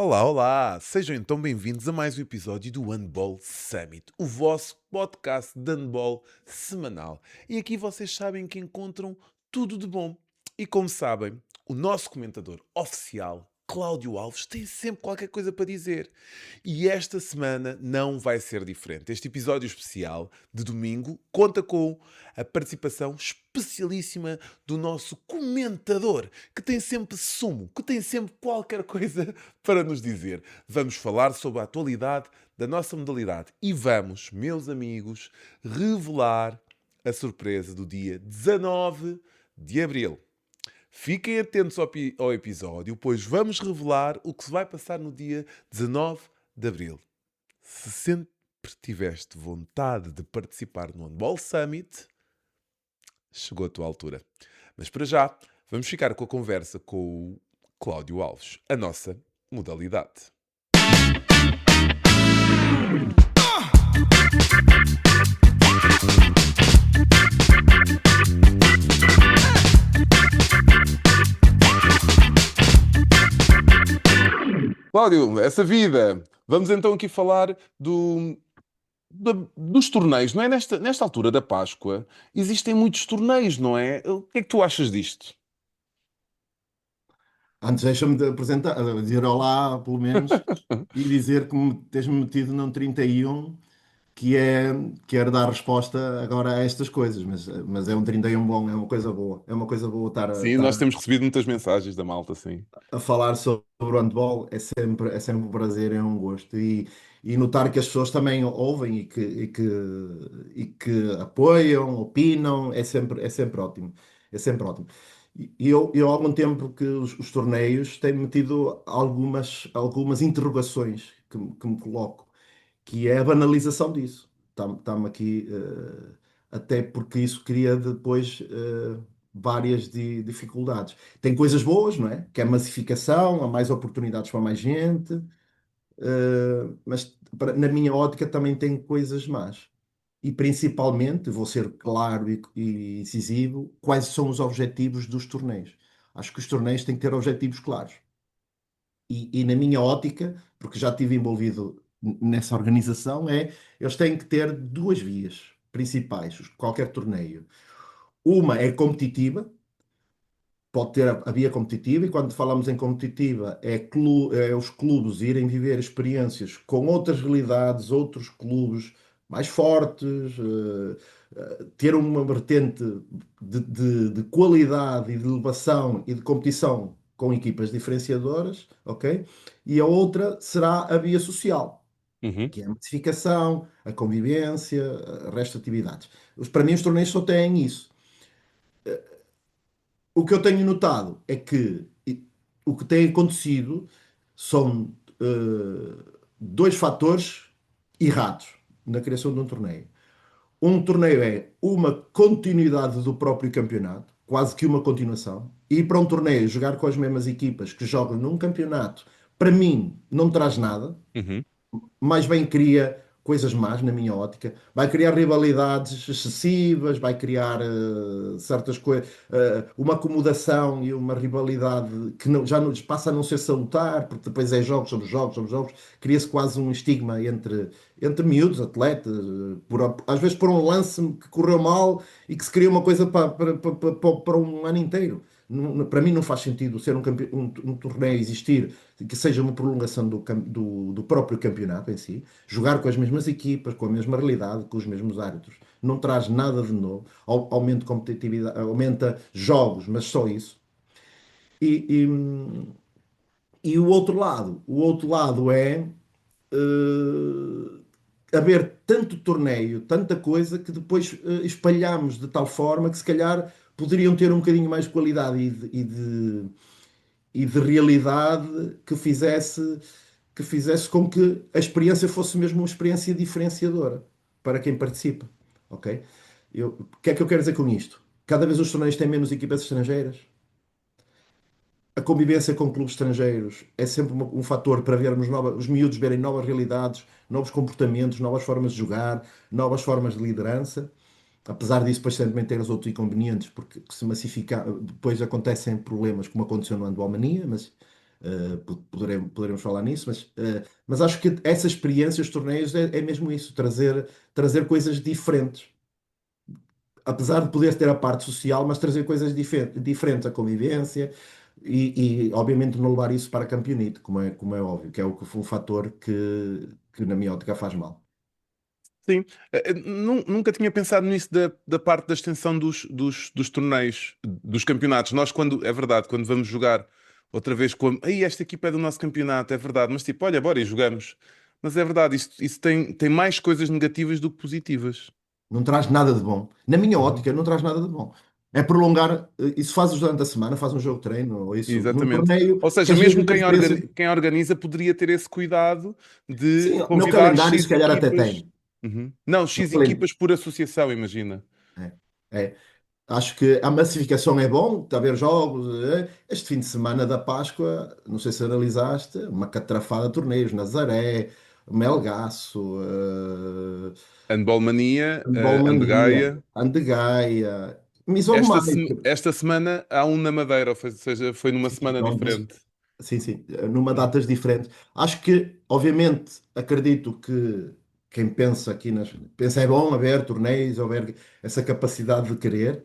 Olá, olá! Sejam então bem-vindos a mais um episódio do Handball Summit, o vosso podcast de handball semanal. E aqui vocês sabem que encontram tudo de bom. E como sabem, o nosso comentador oficial, Cláudio Alves, tem sempre qualquer coisa para dizer. E esta semana não vai ser diferente. Este episódio especial de domingo conta com a participação especialíssima do nosso comentador, que tem sempre sumo, que tem sempre qualquer coisa para nos dizer. Vamos falar sobre a atualidade da nossa modalidade e vamos, meus amigos, revelar a surpresa do dia 19 de abril. Fiquem atentos ao episódio, pois vamos revelar o que se vai passar no dia 19 de abril. Se sempre tiveste vontade de participar no Handball Summit, chegou a tua altura. Mas para já, vamos ficar com a conversa com o Cláudio Alves, a nossa modalidade. Cláudio, essa vida. Vamos então aqui falar dos torneios, não é? Nesta altura da Páscoa, existem muitos torneios, não é? O que é que tu achas disto? Antes deixa-me de apresentar, dizer olá, pelo menos, e dizer que tens-me metido num 31, que é, quero dar resposta agora a estas coisas, mas é um 31 bom, é uma coisa boa. É uma coisa boa Sim, nós temos recebido muitas mensagens da malta, sim. a falar sobre o handball, é sempre um prazer, é um gosto. E notar que as pessoas também ouvem e que apoiam, opinam, é sempre ótimo. É sempre ótimo. E eu há algum tempo que os torneios têm-me metido algumas interrogações que me coloco, que é a banalização disso. Está-me aqui, até porque isso cria depois várias dificuldades. Tem coisas boas, não é? Que é a massificação, há mais oportunidades para mais gente, mas na minha ótica também tem coisas más. E principalmente, vou ser claro e incisivo, quais são os objetivos dos torneios. Acho que os torneios têm que ter objetivos claros. E na minha ótica, porque já estive envolvido nessa organização, eles têm que ter duas vias principais, qualquer torneio. Uma é competitiva, pode ter a via competitiva, e quando falamos em competitiva, é os clubes irem viver experiências com outras realidades, outros clubes mais fortes, ter uma vertente de qualidade e de elevação e de competição com equipas diferenciadoras, ok? E a outra será a via social, Uhum. que é a massificação, a convivência, o resto de atividades. Para mim, os torneios só têm isso. O que eu tenho notado é que o que tem acontecido são dois fatores errados na criação de um torneio. Um torneio é uma continuidade do próprio campeonato, quase que uma continuação. Ir para um torneio, jogar com as mesmas equipas que jogam num campeonato, para mim, não traz nada, Uhum. mais bem cria coisas más, na minha ótica. Vai criar rivalidades excessivas, vai criar certas coisas, uma acomodação e uma rivalidade que passa a não ser salutar, porque depois é jogos sobre jogos sobre jogos, cria-se quase um estigma entre miúdos, atletas, às vezes por um lance que correu mal e que se cria uma coisa para um ano inteiro. Para mim não faz sentido ser um torneio existir que seja uma prolongação do próprio campeonato em si, jogar com as mesmas equipas, com a mesma realidade, com os mesmos árbitros. Não traz nada de novo, aumenta competitividade, aumenta jogos, mas só isso. E, o outro lado é haver tanto torneio, tanta coisa, que depois espalhamos de tal forma que se calhar poderiam ter um bocadinho mais de qualidade e de realidade que fizesse com que a experiência fosse mesmo uma experiência diferenciadora para quem participa, ok? O que é que eu quero dizer com isto? Cada vez os torneios têm menos equipas estrangeiras. A convivência com clubes estrangeiros é sempre um fator para vermos os miúdos verem novas realidades, novos comportamentos, novas formas de jogar, novas formas de liderança. Apesar disso, depois também ter os outros inconvenientes, porque se massificar, depois acontecem problemas, como aconteceu no Handball Mania, mas Poderemos falar nisso, mas acho que essa experiência, os torneios, é mesmo isso, trazer coisas diferentes. Apesar de poder ter a parte social, mas trazer coisas diferentes, a convivência e, obviamente, não levar isso para a campeonite, como é óbvio, que é o fator que na minha ótica faz mal. Sim. Nunca tinha pensado nisso da parte da extensão dos torneios, dos campeonatos. Nós, é verdade, quando vamos jogar outra vez com. Aí, esta equipa é do nosso campeonato, é verdade, mas tipo, olha, bora e jogamos. Mas é verdade, isso tem mais coisas negativas do que positivas. Não traz nada de bom. Na minha Uhum. ótica, não traz nada de bom. É prolongar, isso fazes durante a semana, faz um jogo de treino, ou isso, num Exatamente. torneio, Ou seja, queres mesmo viver a experiência. quem organiza poderia ter esse cuidado de Sim, no convidar calendário, se X calhar até equipas. tem. Uhum. Não, No X calendário. equipas por associação, imagina. É, é. Acho que a massificação é bom, está a haver jogos. Este fim de semana da Páscoa, não sei se analisaste, uma catrafada de torneios, Nazaré, Melgaço, Handball Mania, Handball Mania, Andegaia. Andegaia, mas houve mais. Esta semana há um na Madeira, ou seja, foi numa Sim, semana pronto, diferente. sim, sim, numa Uhum. datas diferentes. Acho que, obviamente, acredito que quem pensa aqui pensa é bom haver torneios, haver essa capacidade de querer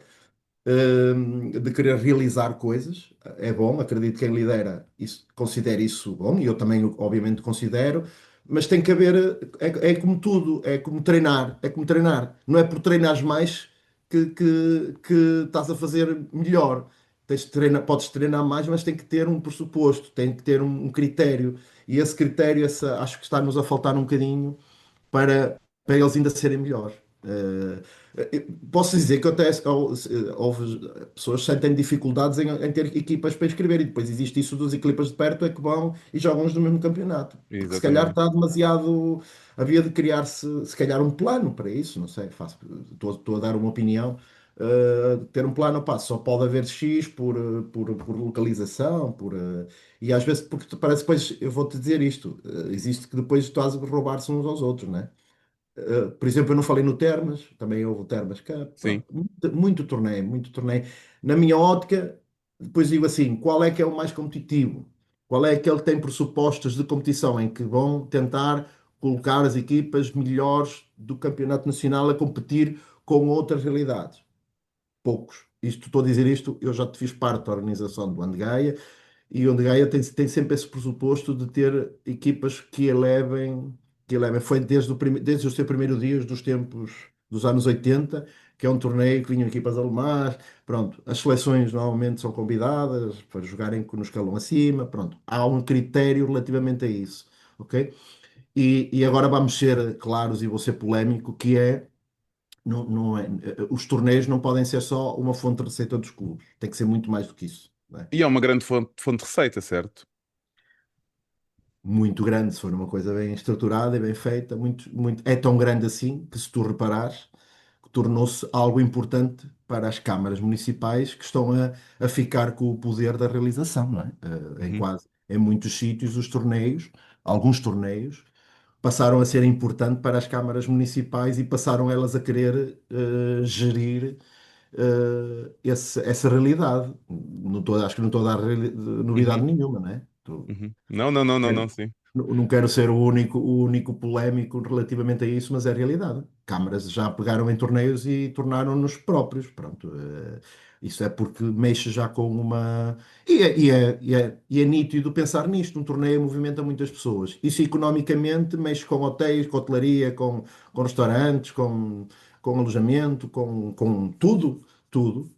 realizar coisas. É bom, acredito que quem lidera isso, considere isso bom, e eu também, obviamente, considero, mas tem que haver, é como tudo, é como treinar. Não é por treinares mais que estás a fazer melhor. Podes treinar mais, mas tem que ter um pressuposto, tem que ter um critério, e esse critério, acho que está-nos a faltar um bocadinho para eles ainda serem melhores. Posso dizer que até houve pessoas que sentem dificuldades em ter equipas para inscrever, e depois existe isso das equipas de perto é que vão e jogam no mesmo campeonato, porque se calhar Exatamente. está demasiado. Havia de criar-se, se calhar, um plano para isso, não sei, estou a dar uma opinião. Ter um plano, pá, só pode haver X por localização, e às vezes, porque parece depois, eu vou-te dizer isto, existe que depois estás a roubar-se uns aos outros, né? Por exemplo, eu não falei no Termas, também houve o Termas Cup, Sim. pronto, muito torneio, muito torneio. Na minha ótica, depois digo assim, qual é que é o mais competitivo? Qual é aquele que tem pressupostos de competição em que vão tentar colocar as equipas melhores do campeonato nacional a competir com outras realidades? Poucos. Estou a dizer isto, eu já te fiz parte da organização do Andegaia, e onde Gaia tem sempre esse pressuposto de ter equipas que elevem. Foi desde o seu primeiro dia, dos tempos dos anos 80, que é um torneio que vinham equipas alemãs. Pronto, as seleções normalmente são convidadas para jogarem no escalão acima. Pronto, há um critério relativamente a isso, ok? E agora vamos ser claros e vou ser polémico, que é, não é, os torneios não podem ser só uma fonte de receita dos clubes. Tem que ser muito mais do que isso. Não é? E é uma grande fonte de receita, certo? Muito grande, se for uma coisa bem estruturada e bem feita, muito, muito, é tão grande assim que, se tu reparares, que tornou-se algo importante para as câmaras municipais que estão a ficar com o poder da realização, não é? Uhum. Em muitos sítios, os torneios, alguns torneios, passaram a ser importantes para as câmaras municipais e passaram elas a querer gerir essa realidade. Acho que não estou a dar novidade Uhum. nenhuma, não é? Uhum. Não, não, não, não, não, sim. Não quero ser o único polémico relativamente a isso, mas é a realidade. Câmaras já pegaram em torneios e tornaram-nos próprios. Pronto, isso é porque mexe já com uma. E é nítido pensar nisto. Um torneio movimenta muitas pessoas. Isso economicamente mexe com hotéis, com hotelaria, com restaurantes, com alojamento, com tudo. Tudo.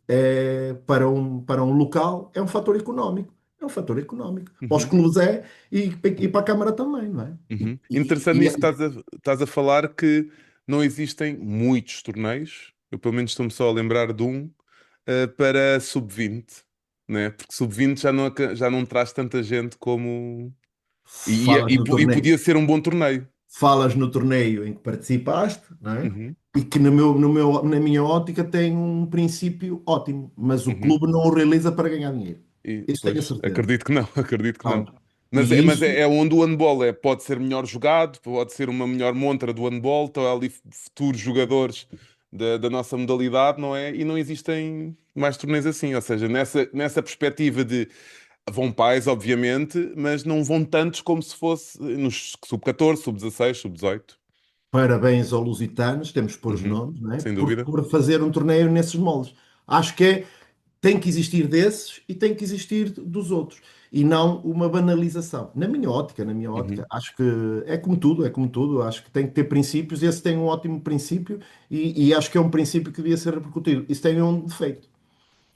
Para um local, é um fator económico. É um fator económico. Para os Uhum. clubes e para a Câmara também, não é? Uhum. Interessante nisso que estás a falar que não existem muitos torneios, eu pelo menos estou-me só a lembrar de um, para sub-20, né? Porque sub-20 já não traz tanta gente como. falas no E torneio, podia ser um bom torneio. falas no torneio em que participaste, não é? Uhum. E que na minha ótica tem um princípio ótimo, mas o Uhum. clube não o realiza para ganhar dinheiro. Isso tenho a Pois, certeza. acredito que não, acredito que não. Pronto. E Mas isso é onde o handball pode ser melhor jogado, pode ser uma melhor montra do handball, estão ali futuros jogadores da nossa modalidade, não é? E não existem mais torneios assim, ou seja, nessa perspectiva de vão pais, obviamente, mas não vão tantos como se fosse nos sub-14, sub-16, sub-18. Parabéns aos lusitanos, temos que pôr os Uhum, nomes, não é? sem Por, dúvida. por fazer um torneio nesses moldes. Acho que tem que existir desses e tem que existir dos outros. E não uma banalização. Na minha ótica, Uhum. acho que é como tudo, acho que tem que ter princípios, esse tem um ótimo princípio e acho que é um princípio que devia ser repercutido. Isso tem um defeito,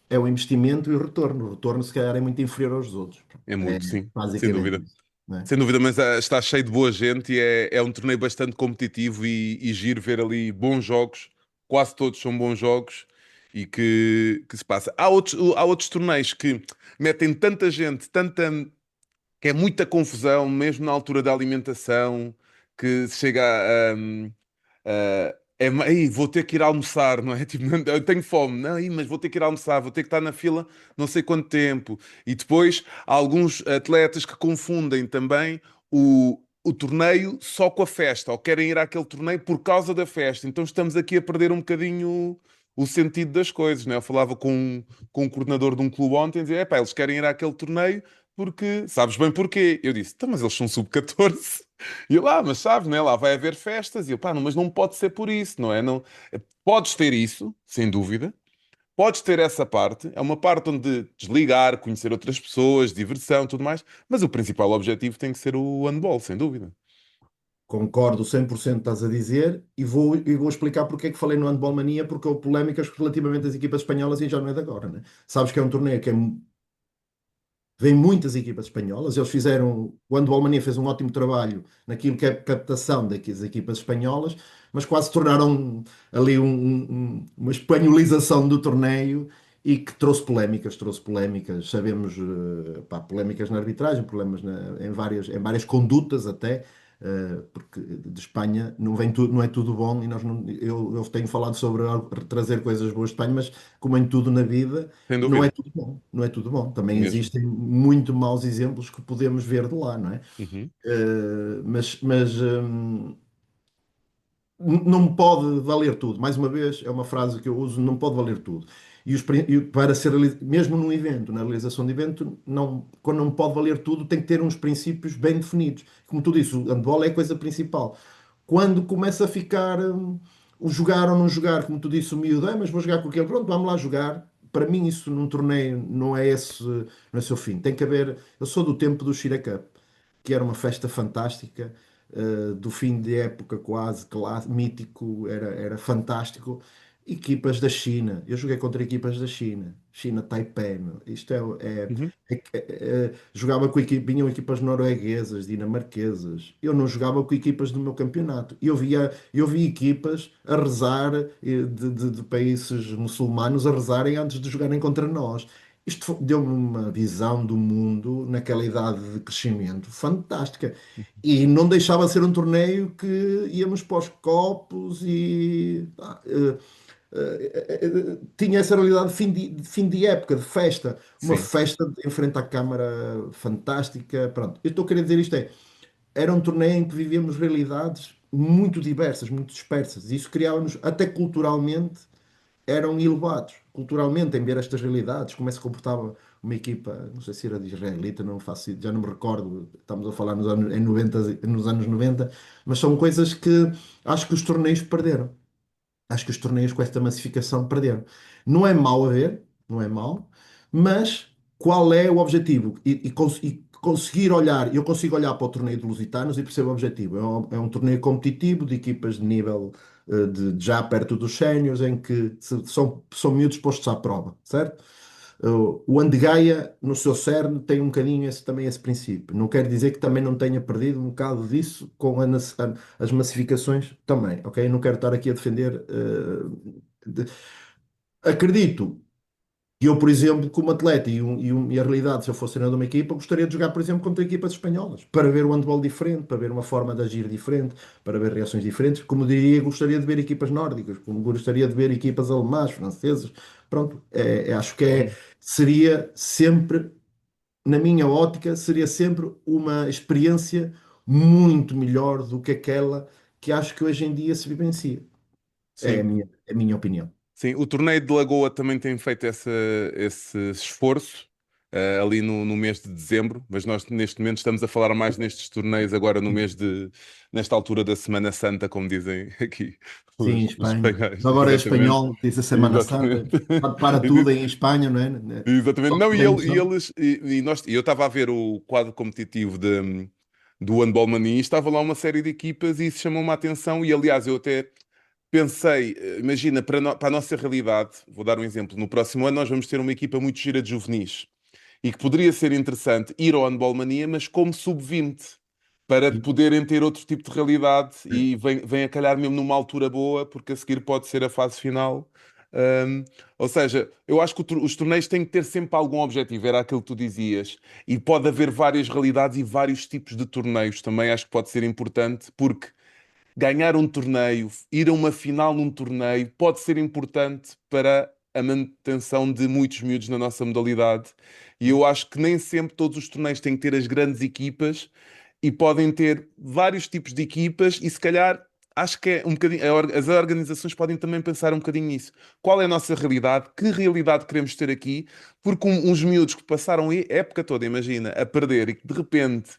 é o investimento e o retorno. O retorno, se calhar, é muito inferior aos outros. É É muito, sim, sem basicamente dúvida. isso, não é? Sem dúvida, mas está cheio de boa gente e é um torneio bastante competitivo e giro ver ali bons jogos. Quase todos são bons jogos e que se passa. Há outros torneios que metem tanta gente, que é muita confusão, mesmo na altura da alimentação, que se chega Ei, vou ter que ir almoçar, não é? Tipo, eu tenho fome, não, mas vou ter que ir almoçar, vou ter que estar na fila não sei quanto tempo. E depois há alguns atletas que confundem também o torneio só com a festa, ou querem ir àquele torneio por causa da festa. Então estamos aqui a perder um bocadinho o sentido das coisas, né? Eu falava com um coordenador de um clube ontem e dizia: epá, eles querem ir àquele torneio porque sabes bem porquê. Eu disse: "Então, mas eles são sub-14." E eu, mas sabes, né? Lá vai haver festas. E eu, pá, não, mas não pode ser por isso, não é? Não, podes ter isso, sem dúvida. Podes ter essa parte. É uma parte onde desligar, conhecer outras pessoas, diversão, tudo mais. Mas o principal objetivo tem que ser o handball, sem dúvida. Concordo 100% estás a dizer e vou explicar porque é que falei no Handball Mania, porque houve polémicas relativamente às equipas espanholas e já não é de agora, né? Sabes que é um torneio que vem muitas equipas espanholas, eles fizeram, o Handball Mania fez um ótimo trabalho naquilo que é a captação das equipas espanholas, mas quase tornaram ali uma espanholização do torneio e que trouxe polémicas, sabemos, pá, polémicas na arbitragem, problemas em várias condutas até, porque de Espanha não vem tudo, não é tudo bom e nós não, eu tenho falado sobre trazer coisas boas de Espanha, mas como em tudo na vida, Sem não é dúvida. tudo bom, não é tudo bom. Também Mesmo. existem muito maus exemplos que podemos ver de lá, não é? Uhum. Mas não pode valer tudo. Mais uma vez, é uma frase que eu uso, não pode valer tudo. E para ser, mesmo num evento, na realização de evento, não, quando não pode valer tudo, tem que ter uns princípios bem definidos. Como tu disse, o handball é a coisa principal. Quando começa a ficar o jogar ou não jogar, como tu disse, o miúdo, mas vou jogar com aquele, pronto, vamos lá jogar. Para mim, isso num torneio não é esse o fim. Tem que haver. Eu sou do tempo do Shira Cup, que era uma festa fantástica, do fim de época quase mítico, era fantástico. Equipas da China, eu joguei contra equipas da China, China Taipei, meu. Isto Uhum. jogava vinham equipas norueguesas, dinamarquesas. Eu não jogava com equipas do meu campeonato. Eu vi equipas a rezar, de países muçulmanos a rezarem antes de jogarem contra nós. Isto deu-me uma visão do mundo naquela idade de crescimento fantástica. E não deixava de ser um torneio que íamos para os copos e tinha essa realidade de fim de época, de festa. Uma Sim. festa em frente à Câmara fantástica. Pronto, eu estou a querer dizer isto era um torneio em que vivíamos realidades muito diversas, muito dispersas. Isso criava-nos, até culturalmente, eram elevados culturalmente em ver estas realidades, como é que se comportava uma equipa, não sei se era de israelita, não faço, já não me recordo, estamos a falar nos anos 90, mas são coisas que acho que os torneios perderam. Acho que os torneios com esta massificação perderam. Não é mau a ver, não é mau, mas qual é o objetivo? E conseguir olhar, eu consigo olhar para o torneio de Lusitanos e percebo o objetivo. É um torneio competitivo de equipas de nível já perto dos séniores, em que são miúdos postos à prova, certo? O Andegaia, no seu cerne, tem um bocadinho também esse princípio. Não quer dizer que também não tenha perdido um bocado disso com as massificações também, ok? Não quero estar aqui a defender. Acredito que eu, por exemplo, como atleta e a realidade, se eu fosse treinador de uma equipa, gostaria de jogar, por exemplo, contra equipas espanholas, para ver o handball diferente, para ver uma forma de agir diferente, para ver reações diferentes. Como diria, gostaria de ver equipas nórdicas, como gostaria de ver equipas alemãs, francesas. Pronto, acho que Uhum. seria sempre na minha ótica, seria sempre uma experiência muito melhor do que aquela que acho que hoje em dia se vivencia. É a Sim. minha, a minha opinião. Sim, o torneio de Lagoa também tem feito esse esforço. ali no mês de dezembro, mas nós neste momento estamos a falar mais nestes torneios agora nesta altura da Semana Santa, como dizem aqui Sim, em os Espanha. espanhóis, Agora é exatamente, espanhol, diz a Semana exatamente. Santa, para tudo em Espanha, não é? Exatamente. Só Não, tem noção. eu estava a ver o quadro competitivo do Handball Mania e estava lá uma série de equipas e isso chamou-me a atenção e aliás eu até pensei, imagina, para a nossa realidade, vou dar um exemplo, no próximo ano nós vamos ter uma equipa muito gira de juvenis e que poderia ser interessante ir ao Handball Mania, mas como sub-20 para poderem ter outro tipo de realidade e vem a calhar mesmo numa altura boa, porque a seguir pode ser a fase final. Ahm, ou seja, eu acho que os torneios têm que ter sempre algum objetivo, era aquilo que tu dizias, e pode haver várias realidades e vários tipos de torneios também, acho que pode ser importante, porque ganhar um torneio, ir a uma final num torneio, pode ser importante para a manutenção de muitos miúdos na nossa modalidade. E eu acho que nem sempre todos os torneios têm que ter as grandes equipas e podem ter vários tipos de equipas e se calhar acho que é um bocadinho, as organizações podem também pensar um bocadinho nisso. Qual é a nossa realidade? Que realidade queremos ter aqui? Porque uns miúdos que passaram a época toda, imagina, a perder e que de repente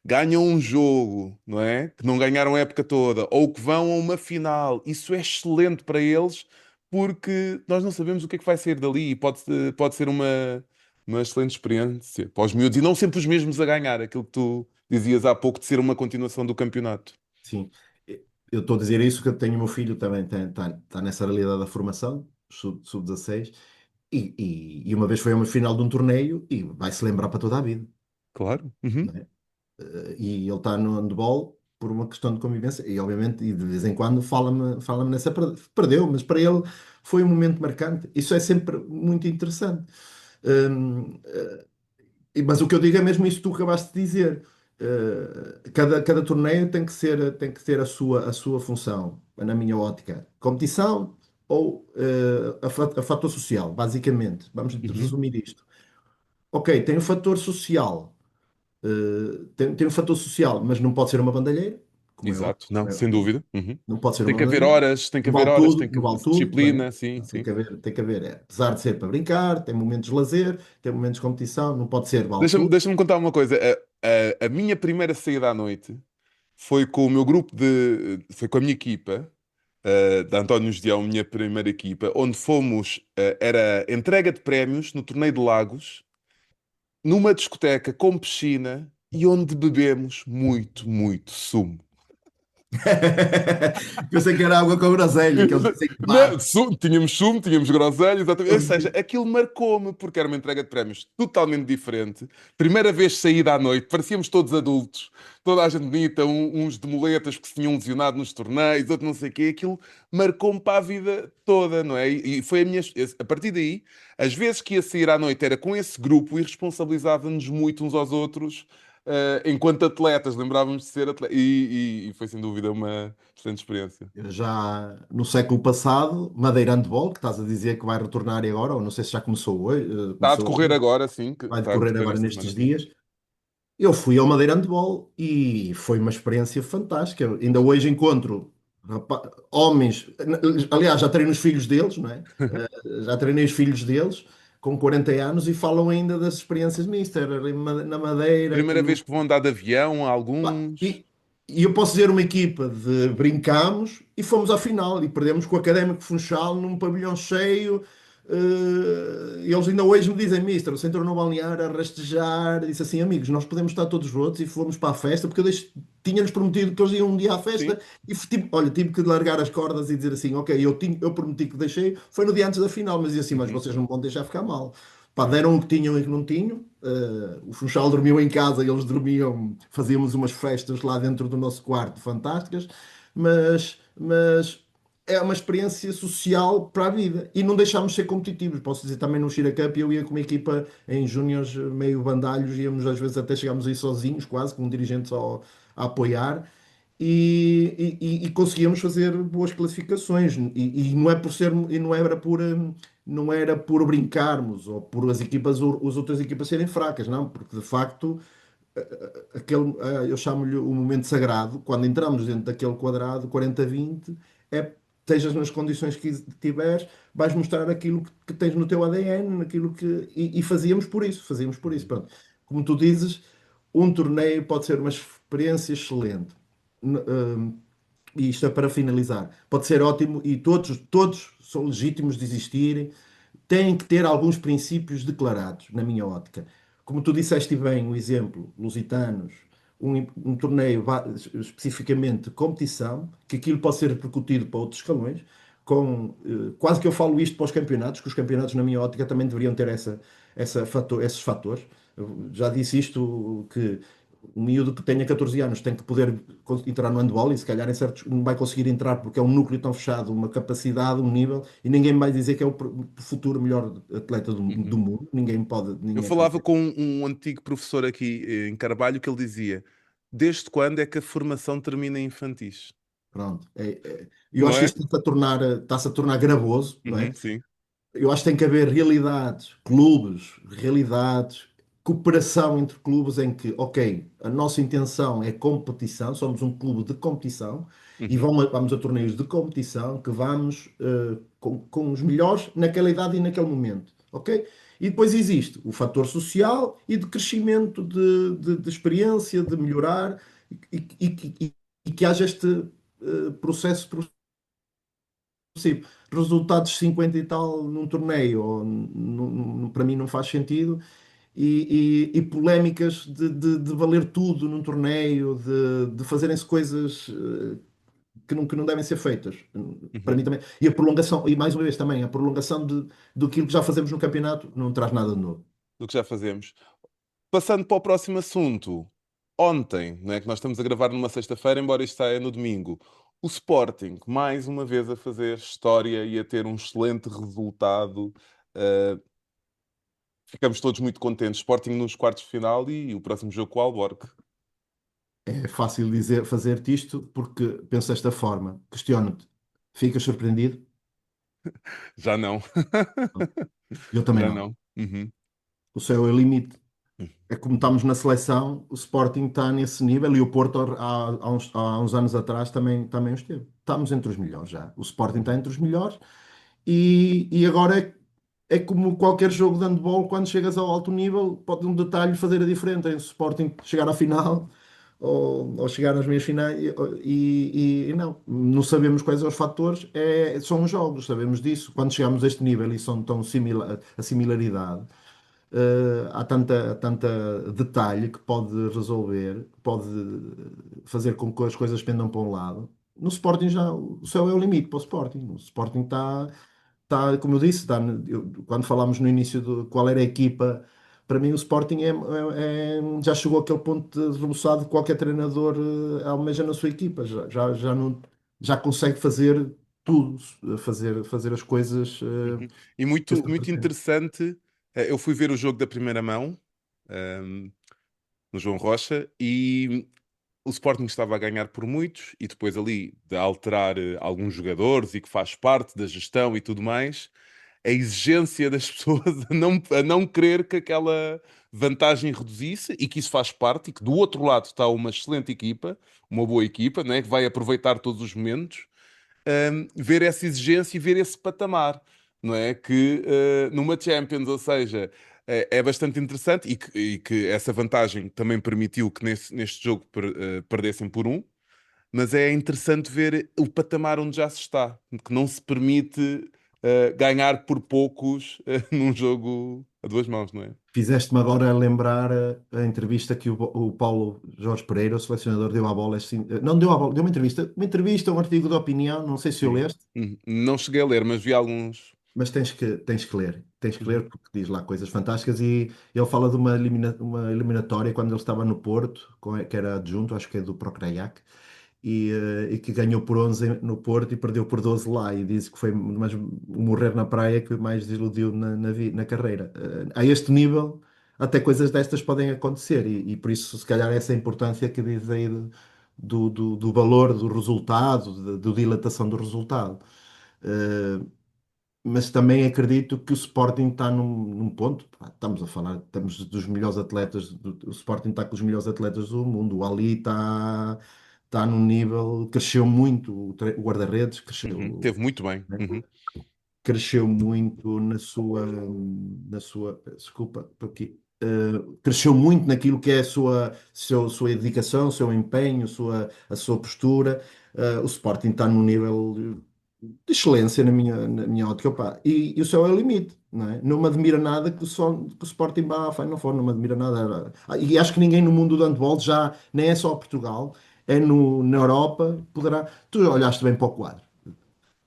ganham um jogo, não é? Que não ganharam a época toda, ou que vão a uma final. Isso é excelente para eles, porque nós não sabemos o que é que vai sair dali e pode ser uma excelente experiência para os miúdos e não sempre os mesmos a ganhar, aquilo que tu dizias há pouco de ser uma continuação do campeonato. Sim. Eu estou a dizer isso que eu tenho o meu filho também, está nessa realidade da formação, sub-16, e uma vez foi a uma final de um torneio e vai se lembrar para toda a vida. Claro. Uhum. Não é? E ele está no handball por uma questão de convivência e obviamente e de vez em quando fala-me nessa perdeu, mas para ele foi um momento marcante. Isso é sempre muito interessante. Hum, mas o que eu digo é mesmo isso que tu acabaste de dizer. Cada torneio tem que ter a sua função, na minha ótica. Competição ou a fator social, basicamente. Vamos Uhum. resumir isto. Ok, tem o fator social. Tem um fator social, mas não pode ser uma bandalheira, como é óbvio. Exato, não, sem dúvida. Uhum. Não pode ser Tem uma que haver bandalheira. horas, tem que Não haver vale horas, tudo, tem que não haver vale tudo, não é? disciplina, sim, Tem sim. que haver, tem que haver, apesar de ser para brincar, tem momentos de lazer, tem momentos de competição, não pode ser vale Deixa-me tudo. deixa-me contar uma coisa. A minha primeira saída à noite foi com o meu grupo foi com a minha equipa, da António Judeão, minha primeira equipa, onde fomos, era entrega de prémios no Torneio de Lagos, numa discoteca com piscina e onde bebemos muito, muito sumo. Pensei que era água com groselha, que eles dizem que Não, bate. tínhamos sumo, tínhamos groselha, exatamente. Ou Eles seja, dizem- aquilo marcou-me, porque era uma entrega de prémios totalmente diferente. Primeira vez saída à noite, parecíamos todos adultos, toda a gente bonita, uns de muletas que se tinham lesionado nos torneios, outros não sei o quê. Aquilo marcou-me para a vida toda, não é? E foi a minha. A partir daí, as vezes que ia sair à noite era com esse grupo e responsabilizava-nos muito uns aos outros. Enquanto atletas, lembrávamos de ser atletas, e foi sem dúvida uma excelente experiência. Já no século passado, Madeira Handball, que estás a dizer que vai retornar agora, ou não sei se já começou hoje, Está a decorrer agora, sim, que vai está a decorrer decorrer agora esta nestes semana, sim. dias. Eu fui ao Madeira Handball e foi uma experiência fantástica. Eu ainda hoje encontro homens, aliás, já treino os filhos deles, não é? Já treinei os filhos deles com 40 anos e falam ainda das experiências mistas, ali na Madeira, Primeira vez que vão andar de avião, pá, alguns. e eu posso dizer uma equipa de brincámos e fomos à final e perdemos com o Académico Funchal num pavilhão cheio. E eles ainda hoje me dizem, Mister, você entrou no balneário a rastejar. Disse assim, amigos, nós podemos estar todos juntos e fomos para a festa, porque tinha-lhes prometido que eles iam um dia à Sim. festa e olha, tive que largar as cordas e dizer assim, ok, eu prometi que deixei, foi no dia antes da final, mas dizia assim, mas Uhum. vocês não vão deixar ficar mal. Pá, deram o que tinham e o que não tinham. O Funchal dormiu em casa e eles dormiam, fazíamos umas festas lá dentro do nosso quarto, fantásticas, mas é uma experiência social para a vida e não deixámos de ser competitivos. Posso dizer também no Shira Cup eu ia com uma equipa em júniores meio bandalhos, íamos às vezes até chegámos aí sozinhos, quase, com um dirigente só a apoiar. E conseguíamos fazer boas classificações e não é por ser e não era por brincarmos ou por as outras equipas serem fracas, não, porque de facto eu chamo-lhe o momento sagrado, quando entramos dentro daquele quadrado 40-20, é estejas nas condições que tiveres, vais mostrar aquilo que tens no teu ADN, naquilo que. E fazíamos por isso, fazíamos por isso. Uhum. Pronto. Como tu dizes, um torneio pode ser uma experiência excelente. E isto é para finalizar. Pode ser ótimo e todos são legítimos de existirem, têm que ter alguns princípios declarados, na minha ótica. Como tu disseste bem, o exemplo, Lusitanos, um torneio especificamente de competição, que aquilo pode ser repercutido para outros escalões, quase que eu falo isto para os campeonatos, que os campeonatos, na minha ótica, também deveriam ter esses fatores. Eu já disse isto, que um miúdo que tenha 14 anos tem que poder entrar no handball e se calhar em certos não vai conseguir entrar porque é um núcleo tão fechado, uma capacidade, um nível, e ninguém vai dizer que é o futuro melhor atleta do Uhum. mundo. Ninguém pode, Eu ninguém pode falava ter. com um antigo professor aqui em Carvalho que ele dizia: desde quando é que a formação termina em infantis? Pronto. Eu Não acho que é? isto está-se a tornar gravoso, não Uhum, é? sim. Eu acho que tem que haver realidades, clubes, realidades, cooperação entre clubes em que, ok, a nossa intenção é competição, somos um clube de competição e Uhum, vamos a torneios de competição que vamos com os melhores naquela idade e naquele momento, ok? E depois existe o fator social e de crescimento, de experiência, de melhorar e que haja este processo possível. Resultados 50 e tal num torneio, para mim não faz sentido. E polémicas de valer tudo num torneio, de fazerem-se coisas que não devem ser feitas. Para uhum. mim também. E a prolongação, e mais uma vez também, a prolongação do que já fazemos no campeonato não traz nada de novo. Do que já fazemos. Passando para o próximo assunto. Ontem, não é que nós estamos a gravar numa sexta-feira, embora isto saia no domingo. O Sporting, mais uma vez a fazer história e a ter um excelente resultado. Uh, ficamos todos muito contentes. Sporting nos quartos de final e o próximo jogo com o Alborg. É fácil dizer, fazer-te isto porque penso desta forma. Questiono-te. Ficas surpreendido? Já não. Eu também Já não. não. Uhum. O céu é o limite. É como estamos na seleção, o Sporting está nesse nível e o Porto há uns anos atrás também o esteve. Estamos entre os melhores já. O Sporting está entre os melhores e agora é como qualquer jogo de handball, quando chegas ao alto nível, pode um detalhe fazer a diferença. O Sporting chegar à final ou chegar às meias finais e não sabemos quais são os fatores, são os jogos, sabemos disso. Quando chegamos a este nível e são tão a similaridade. Há tanta detalhe que pode resolver, que pode fazer com que as coisas pendam para um lado. No Sporting já o céu é o limite para o Sporting. O Sporting como eu disse, quando falámos no início de qual era a equipa, para mim o Sporting já chegou àquele ponto de rebuçado que qualquer treinador almeja na sua equipa. Já não, já consegue fazer tudo, fazer as coisas Uhum. E que muito, se muito pretende. interessante, eu fui ver o jogo da primeira mão, no João Rocha, e o Sporting estava a ganhar por muitos, e depois ali de alterar alguns jogadores e que faz parte da gestão e tudo mais, a exigência das pessoas a não querer que aquela vantagem reduzisse e que isso faz parte, e que do outro lado está uma excelente equipa, uma boa equipa, né, que vai aproveitar todos os momentos, ver essa exigência e ver esse patamar, não é? Que numa Champions, ou seja, é bastante interessante e que essa vantagem também permitiu que neste jogo perdessem por um, mas é interessante ver o patamar onde já se está, que não se permite ganhar por poucos num jogo a duas mãos, não é? Fizeste-me agora lembrar a entrevista que o Paulo Jorge Pereira, o selecionador, deu à bola. Assim, não deu à bola, deu uma entrevista, um artigo de opinião, não sei se o Sim. leste, Não cheguei a ler, mas vi alguns. mas tens que ler. Tens que Uhum. ler porque diz lá coisas fantásticas e ele fala de uma eliminatória quando ele estava no Porto, que era adjunto, acho que é do Procrayac, e que ganhou por 11 no Porto e perdeu por 12 lá. E diz que foi mais o morrer na praia que mais desiludiu na carreira. A este nível, até coisas destas podem acontecer, e por isso, se calhar, essa é a importância que diz aí do valor do resultado, da dilatação do resultado. Eh, mas também acredito que o Sporting está num ponto, pá, estamos a falar, estamos dos melhores atletas, o Sporting está com os melhores atletas do mundo, o Ali está. está num nível, cresceu muito, o guarda-redes Uhum. cresceu, Teve muito bem. né? Uhum. Cresceu muito desculpa, por aqui. Cresceu muito naquilo que é a sua dedicação, o seu empenho, a sua postura. O Sporting está num nível de excelência na minha ótica, opá. E o céu é o limite, não é? Não me admira nada que o Sporting vá à Final Four, não me admira nada. E acho que ninguém no mundo do handball, já nem é só Portugal, é na Europa, poderá. Tu olhaste bem para o quadro,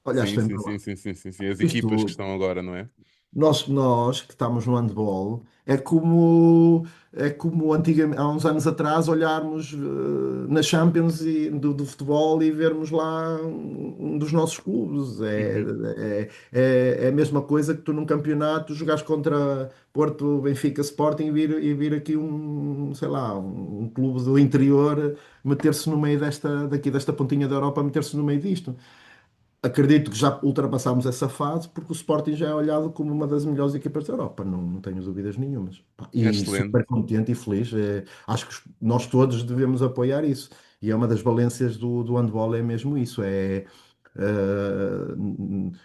olhaste Sim, bem sim, para sim, lá. sim, sim, sim, sim. As equipas que Isto, estão agora, não é? nós que estamos no handball, é como antigamente, há uns anos atrás olharmos na Champions do futebol e vermos lá um dos nossos clubes. Uhum. É a mesma coisa que tu num campeonato jogares contra Porto, Benfica, Sporting e vir aqui sei lá, um clube do interior meter-se no meio desta pontinha da Europa, meter-se no meio disto. Acredito que já ultrapassámos essa fase porque o Sporting já é olhado como uma das melhores equipas da Europa, não tenho dúvidas nenhumas. Pá, É e excelente. super contente e feliz. Acho que nós todos devemos apoiar isso. E é uma das valências do handball, é mesmo isso.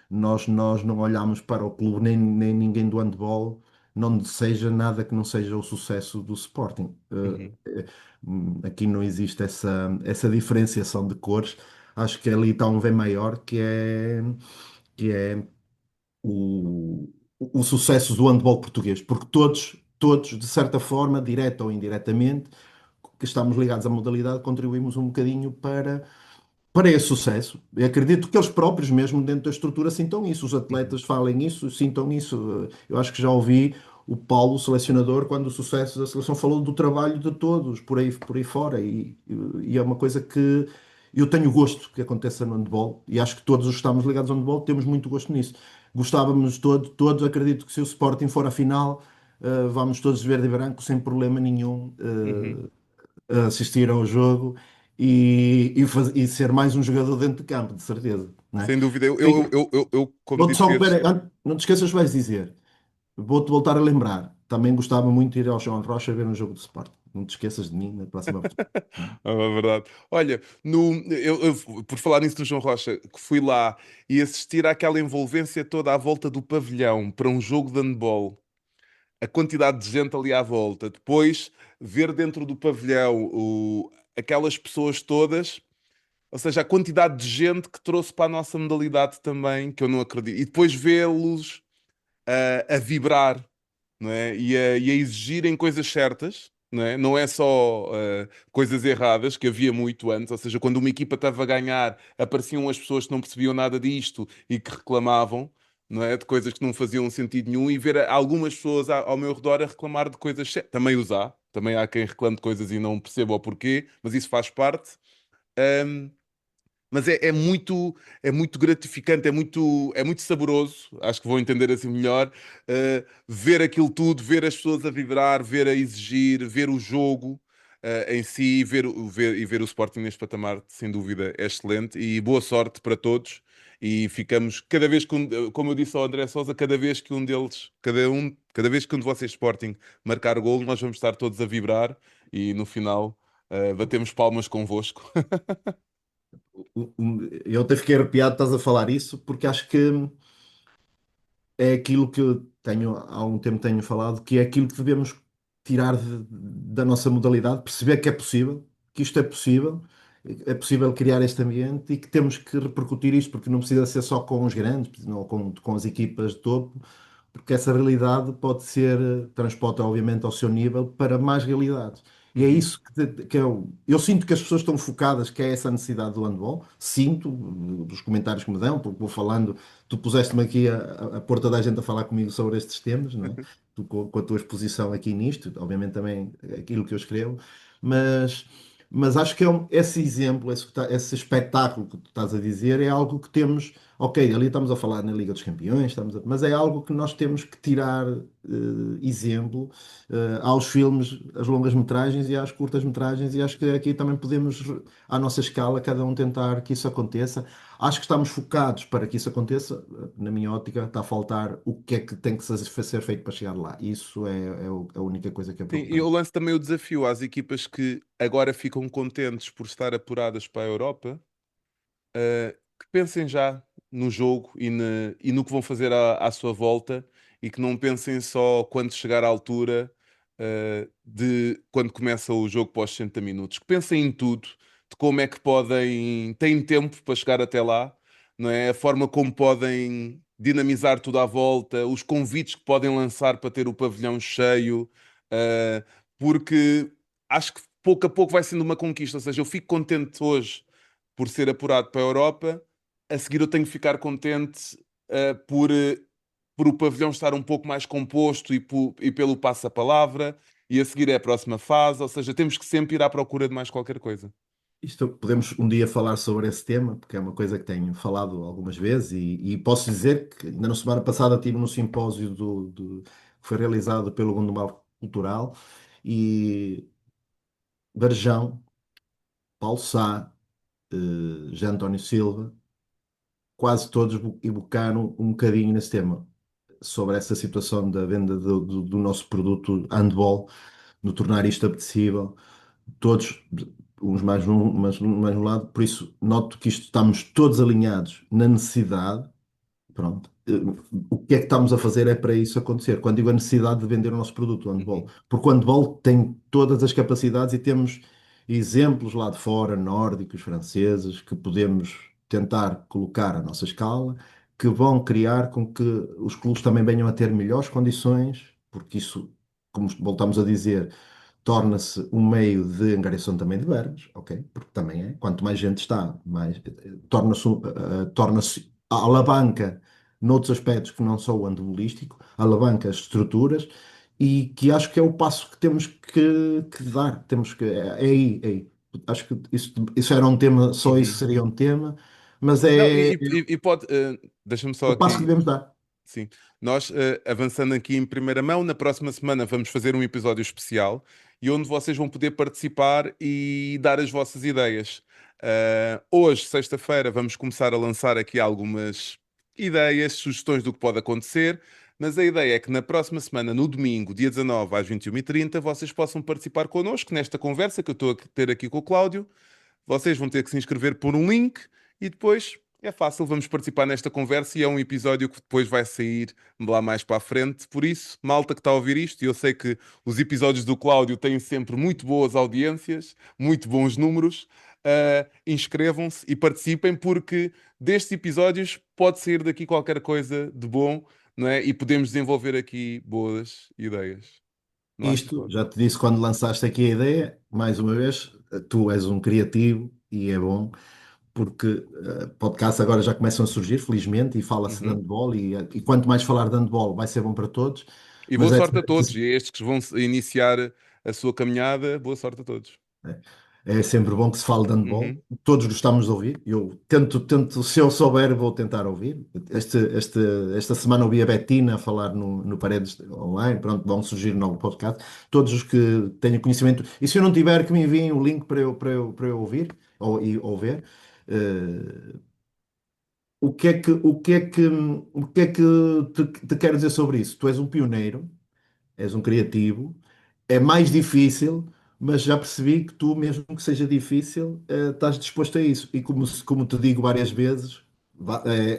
Nós não olhamos para o clube nem ninguém do handball, não seja nada que não seja o sucesso do Sporting. Uhum. Aqui não existe essa diferenciação de cores. Acho que ali está um V maior que é o sucesso do handball português, porque todos, de certa forma, direta ou indiretamente, que estamos ligados à modalidade, contribuímos um bocadinho para esse sucesso. Eu acredito que eles próprios, mesmo dentro da estrutura, sintam isso. Os Uhum. atletas falem isso, sintam isso. Eu acho que já ouvi o Paulo, o selecionador, quando o sucesso da seleção falou do trabalho de todos, por aí fora. E é uma coisa que eu tenho gosto que aconteça no handball. E acho que todos os que estamos ligados ao handball temos muito gosto nisso. Gostávamos todos, acredito que se o Sporting for à final, vamos todos de verde e branco, sem problema nenhum. Uhum. Assistir ao jogo e ser mais um jogador dentro de campo, de certeza, não é? Sem dúvida. Sim. Como Vou-te disse só, desde. não te esqueças, vais dizer. Vou-te voltar a lembrar. Também gostava muito de ir ao João Rocha ver um jogo de Sport. Não te esqueças de mim na próxima vez. É verdade. Olha, por falar nisso do João Rocha, que fui lá e assistir àquela envolvência toda à volta do pavilhão para um jogo de handball, a quantidade de gente ali à volta, depois ver dentro do pavilhão aquelas pessoas todas, ou seja, a quantidade de gente que trouxe para a nossa modalidade também, que eu não acredito, e depois vê-los a vibrar, não é? E a exigirem coisas certas, não é? Não é só coisas erradas, que havia muito antes, ou seja, quando uma equipa estava a ganhar, apareciam as pessoas que não percebiam nada disto e que reclamavam, não é? De coisas que não faziam sentido nenhum, e ver algumas pessoas ao meu redor a reclamar de coisas. Também os há, também há quem reclame de coisas e não perceba o porquê, mas isso faz parte. Ahm, mas é muito gratificante, é muito saboroso, acho que vou entender assim melhor, ver aquilo tudo, ver as pessoas a vibrar, ver a exigir, ver o jogo, em si, e ver o Sporting neste patamar, sem dúvida, é excelente e boa sorte para todos. E ficamos, cada vez que, como eu disse ao André Sousa, cada vez que um deles, cada vez que um de vocês Sporting marcar gol, nós vamos estar todos a vibrar e no final, batemos palmas convosco. Eu até fiquei arrepiado, estás a falar isso, porque acho que é aquilo que eu tenho, há um tempo tenho falado, que é aquilo que devemos tirar da nossa modalidade, perceber que é possível, que isto é possível criar este ambiente e que temos que repercutir isto, porque não precisa ser só com os grandes, não, com as equipas de topo, porque essa realidade pode ser, transporta obviamente ao seu nível para mais realidades. E é Uhum. isso que eu sinto que as pessoas estão focadas, que é essa necessidade do handball. Sinto, dos comentários que me dão, porque vou falando, tu puseste-me aqui a pôr toda a gente a falar comigo sobre estes temas, não é? Tu com a tua exposição aqui nisto, obviamente também aquilo que eu escrevo, mas, mas acho que esse exemplo, esse espetáculo que tu estás a dizer, é algo que temos. Ok, ali estamos a falar na Liga dos Campeões, mas é algo que nós temos que tirar exemplo aos filmes, às longas-metragens e às curtas-metragens, e acho que aqui também podemos, à nossa escala, cada um tentar que isso aconteça. Acho que estamos focados para que isso aconteça. Na minha ótica, está a faltar o que é que tem que ser feito para chegar lá. Isso é a única coisa que é Sim, e eu preocupante. lanço também o desafio às equipas que agora ficam contentes por estar apuradas para a Europa, que pensem já no jogo e no que vão fazer à sua volta e que não pensem só quando chegar à altura, de quando começa o jogo pós 60 minutos. Que pensem em tudo, de como é que podem, têm tempo para chegar até lá, não é? A forma como podem dinamizar tudo à volta, os convites que podem lançar para ter o pavilhão cheio, uh, porque acho que pouco a pouco vai sendo uma conquista. Ou seja, eu fico contente hoje por ser apurado para a Europa, a seguir eu tenho que ficar contente por o pavilhão estar um pouco mais composto e pelo passa-palavra, e a seguir é a próxima fase, ou seja, temos que sempre ir à procura de mais qualquer coisa. Isto, podemos um dia falar sobre esse tema, porque é uma coisa que tenho falado algumas vezes e posso dizer que ainda na semana passada estive no simpósio que foi realizado pelo Gondomar Cultural e Varjão, Paulo Sá, José António Silva, quase todos evocaram um bocadinho nesse tema, sobre essa situação da venda do nosso produto handball, no tornar isto apetecível, todos, uns mais num, mais num lado, por isso noto que isto estamos todos alinhados na necessidade. Pronto. O que é que estamos a fazer é para isso acontecer. Quando digo a necessidade de vender o nosso produto, o handball. Uhum, Porque o handball tem todas as capacidades e temos exemplos lá de fora, nórdicos, franceses, que podemos tentar colocar à nossa escala, que vão criar com que os clubes também venham a ter melhores condições, porque isso, como voltamos a dizer, torna-se um meio de angariação também de verbas, ok? Porque também é, quanto mais gente está, mais torna-se a alavanca noutros aspectos que não só o hantebolístico, alavanca as estruturas e que acho que é o passo que temos que dar. Temos que, é aí. Acho que isso era um tema, só isso uhum. seria um tema, mas Não, é e pode, deixa-me só o passo que aqui. devemos dar. Sim, nós avançando aqui em primeira mão, na próxima semana vamos fazer um episódio especial e onde vocês vão poder participar e dar as vossas ideias. Hoje, sexta-feira, vamos começar a lançar aqui algumas ideias, sugestões do que pode acontecer, mas a ideia é que na próxima semana, no domingo, dia 19 às 21h30, vocês possam participar connosco nesta conversa que eu estou a ter aqui com o Cláudio. Vocês vão ter que se inscrever por um link e depois é fácil, vamos participar nesta conversa e é um episódio que depois vai sair lá mais para a frente. Por isso, malta que está a ouvir isto, e eu sei que os episódios do Cláudio têm sempre muito boas audiências, muito bons números. Inscrevam-se e participem, porque destes episódios pode sair daqui qualquer coisa de bom, não é? E podemos desenvolver aqui boas ideias. Não achas, Isto, Cláudio? já te disse quando lançaste aqui a ideia, mais uma vez, tu és um criativo e é bom porque podcasts agora já começam a surgir, felizmente, e fala-se de Uhum. handball, e quanto mais falar de handball vai ser bom para todos, E boa mas sorte a todos. E a estes que vão iniciar a sua caminhada, boa sorte a todos. é sempre bom que se fale de handball, Uhum. todos gostamos de ouvir, eu tento, se eu souber, vou tentar ouvir. Esta semana ouvi a Betina falar no Paredes Online, pronto, vão surgir um novo podcast, todos os que tenham conhecimento, e se eu não tiver, que me enviem o link para eu ouvir, ou ver. Eh, o que é que te quero dizer sobre isso? Tu és um pioneiro, és um criativo, é mais difícil, mas já percebi que tu, mesmo que seja difícil, estás disposto a isso. E como te digo várias vezes,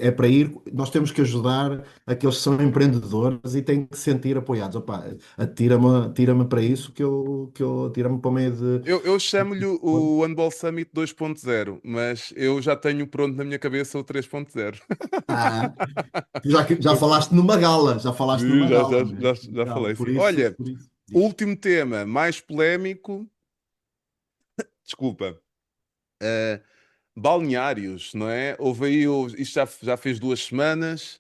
é para ir, nós temos que ajudar aqueles que são empreendedores e têm que se sentir apoiados. Opa, atira-me para isso que eu atira-me para o meio de. Eu chamo-lhe o Handball Summit 2.0, mas eu já tenho pronto na minha cabeça o 3.0. Ah, já falaste numa gala, já falaste Sim, numa gala, né? já Gala. falei, sim. Por isso, Olha, por isso. Diz. último tema, mais polémico, desculpa, eh, balneários, não é? Houve aí, isto já fez 2 semanas.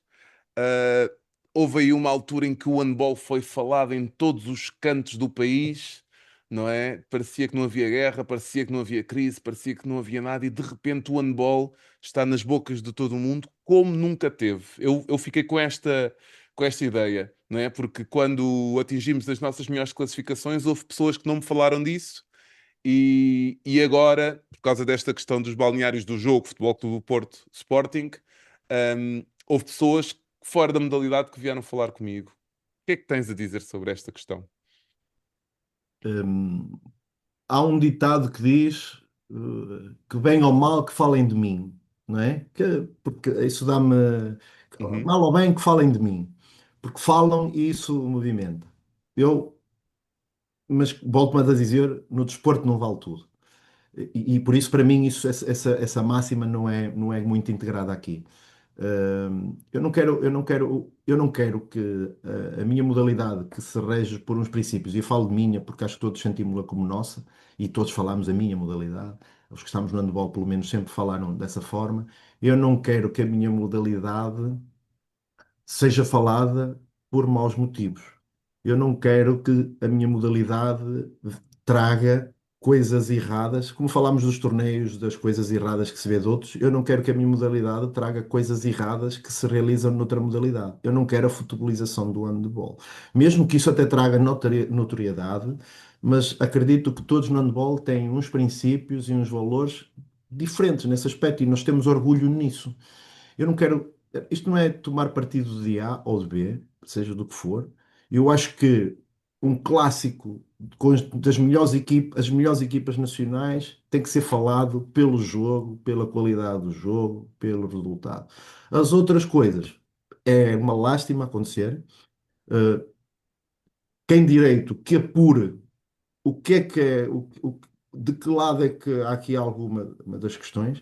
Uh, Houve aí uma altura em que o handball foi falado em todos os cantos do país, não é? Parecia que não havia guerra, parecia que não havia crise, parecia que não havia nada, e de repente o handball está nas bocas de todo o mundo como nunca teve. Eu fiquei com esta ideia, não é? Porque quando atingimos as nossas melhores classificações, houve pessoas que não me falaram disso. E agora, por causa desta questão dos balneários do jogo, Futebol Clube do Porto, Sporting, houve pessoas fora da modalidade que vieram falar comigo. O que é que tens a dizer sobre esta questão? Hum, há um ditado que diz que bem ou mal que falem de mim, não é? Porque isso dá-me Uhum. mal ou bem que falem de mim, porque falam e isso movimenta. Eu, mas volto-me a dizer, no desporto não vale tudo. E por isso, para mim, essa máxima não é muito integrada aqui. Eu não quero que a minha modalidade, que se rege por uns princípios, e eu falo de minha porque acho que todos sentimos-la como nossa, e todos falamos a minha modalidade, os que estamos no handball, pelo menos, sempre falaram dessa forma. Eu não quero que a minha modalidade seja falada por maus motivos. Eu não quero que a minha modalidade traga coisas erradas, como falámos dos torneios, das coisas erradas que se vê de outros, eu não quero que a minha modalidade traga coisas erradas que se realizam noutra modalidade. Eu não quero a futebolização do handball. Mesmo que isso até traga notoriedade, mas acredito que todos no handball têm uns princípios e uns valores diferentes nesse aspecto e nós temos orgulho nisso. Eu não quero. Isto não é tomar partido de A ou de B, seja do que for. Eu acho que um clássico das melhores equipas, as melhores equipas nacionais tem que ser falado pelo jogo, pela qualidade do jogo, pelo resultado. As outras coisas é uma lástima acontecer. Uh, Quem direito que apure o que é de que lado é que há aqui alguma uma das questões.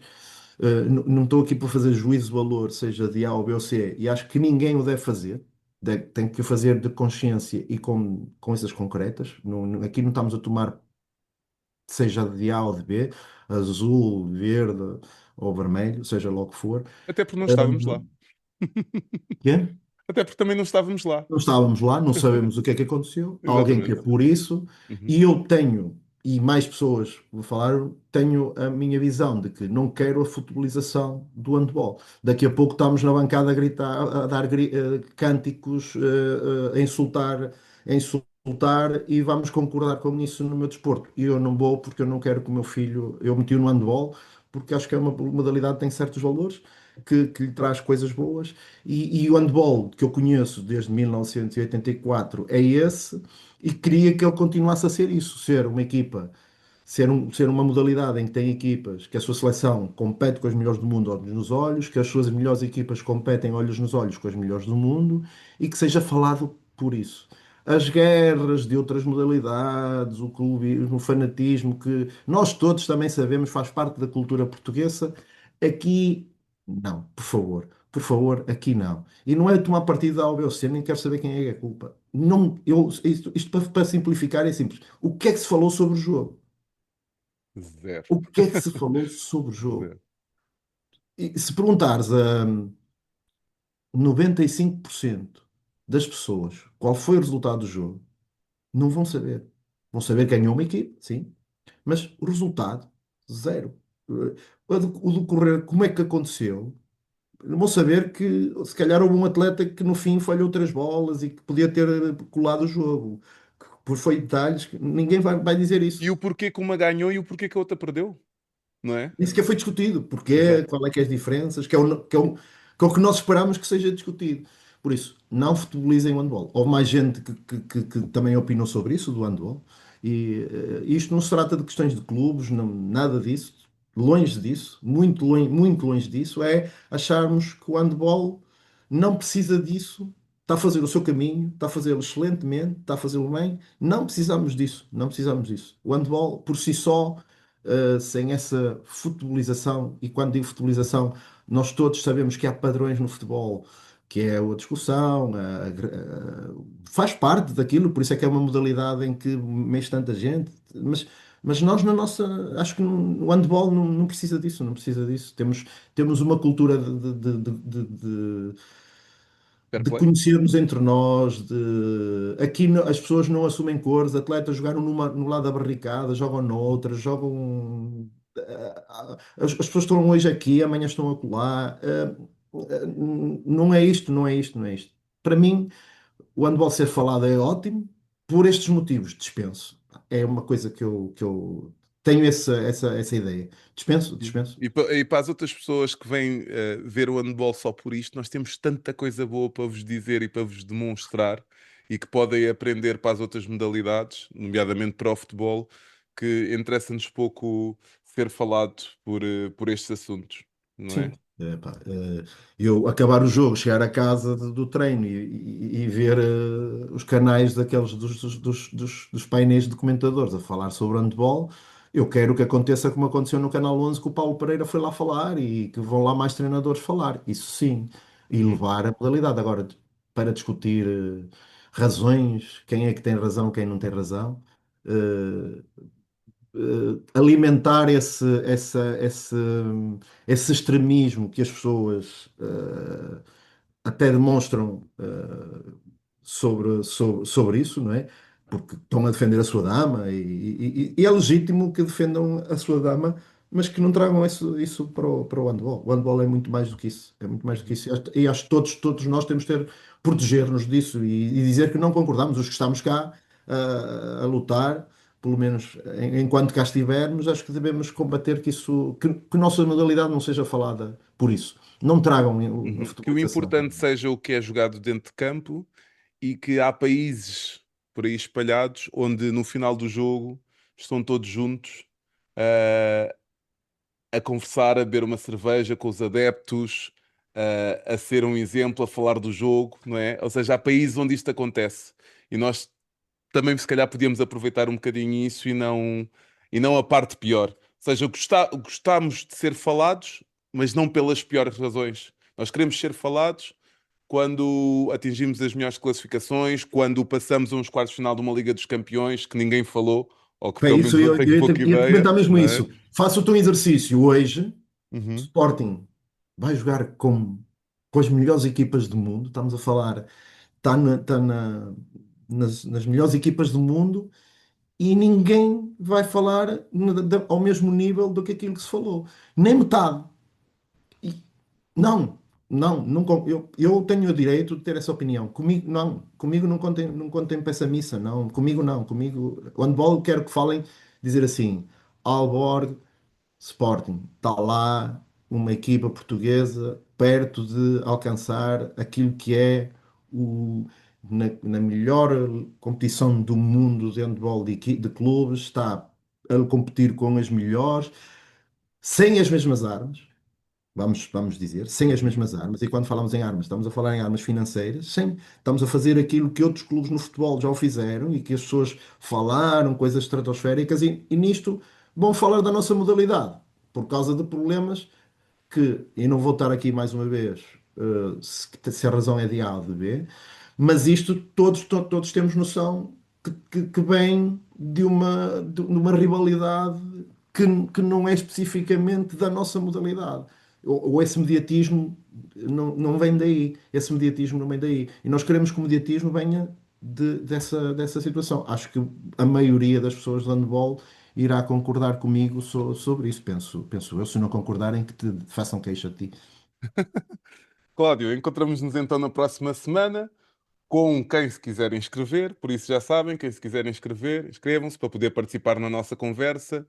Não estou aqui para fazer juízo de valor, seja de A ou B ou C, e acho que ninguém o deve fazer. Tem que o fazer de consciência e com coisas concretas. Aqui não estamos a tomar, seja de A ou de B, azul, verde ou vermelho, seja lá o que for. Até porque não estávamos lá. Um, quê? Até porque também não estávamos lá. Não estávamos lá, não sabemos o que é que aconteceu. Há alguém que é Exatamente. por isso, Uhum. e eu tenho, e mais pessoas vou falar, tenho a minha visão de que não quero a futebolização do handball. Daqui a pouco estamos na bancada a gritar, a dar cânticos, a insultar, e vamos concordar com isso no meu desporto. E eu não vou porque eu não quero que o meu filho, eu meti-o no handball, porque acho que é uma modalidade que tem certos valores. Que lhe traz coisas boas e o handball que eu conheço desde 1984 é esse, e queria que ele continuasse a ser isso, ser uma equipa, ser uma modalidade em que tem equipas, que a sua seleção compete com as melhores do mundo olhos nos olhos, que as suas melhores equipas competem olhos nos olhos com as melhores do mundo e que seja falado por isso. As guerras de outras modalidades, o clubismo, o fanatismo, que nós todos também sabemos faz parte da cultura portuguesa, aqui não, por favor. Por favor, aqui não. E não é tomar partido da A ou B ou C, nem quero saber quem é que é a culpa. Não, isto para simplificar é simples. O que é que se falou sobre o jogo? Zero. O que é que se falou sobre o jogo? Zero. E se perguntares a 95% das pessoas qual foi o resultado do jogo, não vão saber. Vão saber que ganhou uma equipe, sim, mas o resultado, zero. O decorrer, como é que aconteceu? Vão saber que se calhar houve um atleta que no fim falhou três bolas e que podia ter colado o jogo. Por foi detalhes que ninguém vai dizer E isso. o porquê que uma ganhou e o porquê que a outra perdeu, não é? Nem sequer foi discutido. Porquê, Exato. qual é que é as diferenças, que é o que nós esperamos que seja discutido. Por isso, não futebolizem o handball. Houve mais gente que também opinou sobre isso, do handball. E isto não se trata de questões de clubes, não, nada disso. Longe disso, muito longe disso. É acharmos que o handball não precisa disso. Está a fazer o seu caminho, está a fazê-lo excelentemente, está a fazê-lo bem. Não precisamos disso, não precisamos disso. O handball, por si só, sem essa futebolização, e quando digo futebolização, nós todos sabemos que há padrões no futebol, que é a discussão, faz parte daquilo, por isso é que é uma modalidade em que mexe tanta gente, mas nós na nossa, acho que o handball não precisa disso, não precisa disso. Temos uma cultura Fair de play. conhecermos entre nós, aqui as pessoas não assumem cores, atletas jogaram no lado da barricada, jogam noutra, jogam. As pessoas estão hoje aqui, amanhã estão acolá. Não é isto, não é isto, não é isto. Para mim, o handball ser falado é ótimo, por estes motivos, dispenso. É uma coisa que eu tenho essa ideia. Dispenso, dispenso. E para as outras pessoas que vêm ver o handball só por isto, nós temos tanta coisa boa para vos dizer e para vos demonstrar e que podem aprender para as outras modalidades, nomeadamente para o futebol, que interessa-nos pouco ser falado por estes assuntos, não Sim. é? Pá, eu acabar o jogo, chegar a casa do treino e ver os canais daqueles dos painéis de comentadores a falar sobre handball, eu quero que aconteça como aconteceu no Canal 11, que o Paulo Pereira foi lá falar e que vão lá mais treinadores falar. Isso sim. E Uhum, levar a modalidade. Agora, para discutir razões, quem é que tem razão, quem não tem razão. eh, Alimentar esse extremismo que as pessoas até demonstram sobre isso, não é? Porque estão a defender a sua dama e é legítimo que defendam a sua dama, mas que não tragam isso para o handball. O handball é muito mais do que isso. É muito mais do que uhum. isso. E acho que todos nós temos que proteger-nos disso e dizer que não concordamos, os que estamos cá a lutar, pelo menos enquanto cá estivermos, acho que devemos combater que a nossa modalidade não seja falada por isso. Não tragam a Uhum. Que o futebolização. importante seja o que é jogado dentro de campo e que há países por aí espalhados onde no final do jogo estão todos juntos a conversar, a beber uma cerveja com os adeptos, a ser um exemplo, a falar do jogo, não é? Ou seja, há países onde isto acontece e nós também se calhar podíamos aproveitar um bocadinho isso e não a parte pior. Ou seja, gostamos de ser falados, mas não pelas piores razões. Nós queremos ser falados quando atingimos as melhores classificações, quando passamos a uns quartos de final de uma Liga dos Campeões que ninguém falou, ou que É pelo isso, menos eu eu, tenho eu pouca ia ideia, comentar mesmo não é? isso. Faça o teu exercício hoje. Uhum, Sporting vai jogar com as melhores equipas do mundo. Estamos a falar, está nas melhores equipas do mundo e ninguém vai falar ao mesmo nível do que aquilo que se falou. Nem metade. E não, eu tenho o direito de ter essa opinião. Comigo não contem para essa missa, não. Comigo não. Comigo, o handball quero que falem, dizer assim, Aalborg. Sporting, está lá uma equipa portuguesa perto de alcançar aquilo que é na melhor competição do mundo de handball de clubes, está a competir com as melhores, sem as mesmas armas, vamos dizer, sem as uhum. mesmas armas. E quando falamos em armas, estamos a falar em armas financeiras, estamos a fazer aquilo que outros clubes no futebol já o fizeram e que as pessoas falaram, coisas estratosféricas, e nisto vão falar da nossa modalidade, por causa de problemas e não vou estar aqui mais uma vez, se a razão é de A ou de B, mas isto todos temos noção que vem de uma rivalidade que não é especificamente da nossa modalidade. Ou esse mediatismo não vem daí. Esse mediatismo não vem daí. E nós queremos que o mediatismo venha dessa situação. Acho que a maioria das pessoas do handball irá concordar comigo sobre isso, penso eu. Se não concordarem, que te façam queixa de ti. Cláudio, encontramos-nos então na próxima semana com quem se quiser inscrever, por isso já sabem, quem se quiser inscrever, inscrevam-se para poder participar na nossa conversa,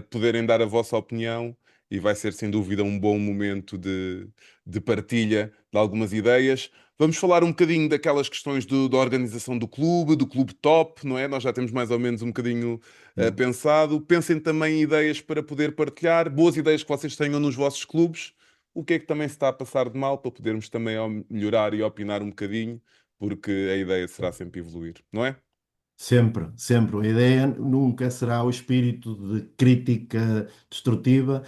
poderem dar a vossa opinião e vai ser sem dúvida um bom momento de partilha de algumas ideias. Vamos falar um bocadinho daquelas questões da organização do clube top, não é? Nós já temos mais ou menos um bocadinho Sim. pensado. Pensem também em ideias para poder partilhar, boas ideias que vocês tenham nos vossos clubes. O que é que também se está a passar de mal para podermos também melhorar e opinar um bocadinho porque a ideia será sempre evoluir, não é? Sempre, sempre. A ideia nunca será o espírito de crítica destrutiva.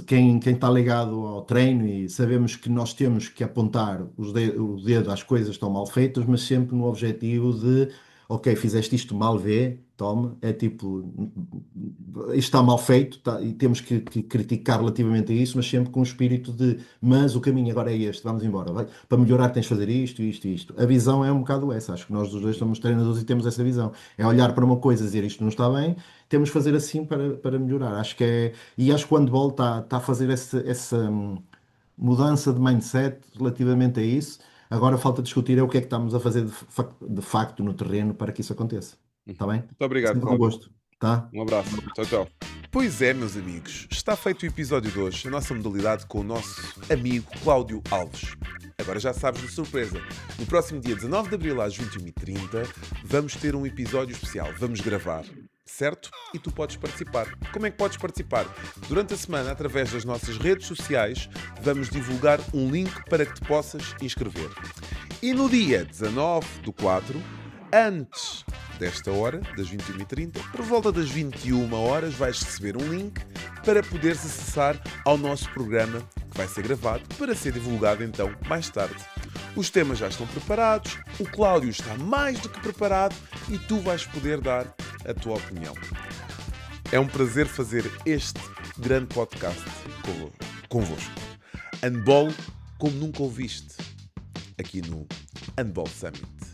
Quem está ligado ao treino, e sabemos que nós temos que apontar o dedo às coisas que estão mal feitas, mas sempre no objetivo de, ok, fizeste isto mal, vê, tome, é tipo, isto está mal feito, e temos que criticar relativamente a isso, mas sempre com o espírito de, mas o caminho agora é este, vamos embora, vai. Para melhorar tens de fazer isto, isto e isto. A visão é um bocado essa, acho que nós os dois somos treinadores e temos essa visão. É olhar para uma coisa e dizer isto não está bem, temos que fazer assim para melhorar. Acho que é, e acho que o handball está a fazer essa mudança de mindset relativamente a isso. Agora falta discutir é o que é que estamos a fazer de facto no terreno para que isso aconteça. Está bem? Muito obrigado, Sempre um Cláudio. gosto, tá? Um abraço. Tchau, tchau. Pois é, meus amigos, está feito o episódio de hoje, a nossa modalidade com o nosso amigo Cláudio Alves. Agora já sabes de surpresa. No próximo dia 19 de abril às 21h30 vamos ter um episódio especial. Vamos gravar, certo? E tu podes participar. Como é que podes participar? Durante a semana, através das nossas redes sociais, vamos divulgar um link para que te possas inscrever. E no dia 19/4, antes desta hora, das 21h30, por volta das 21 horas, vais receber um link para poderes acessar ao nosso programa, que vai ser gravado, para ser divulgado então mais tarde. Os temas já estão preparados, o Cláudio está mais do que preparado e tu vais poder dar a tua opinião. É um prazer fazer este grande podcast convosco. Handball como nunca ouviste, aqui no Handball Summit.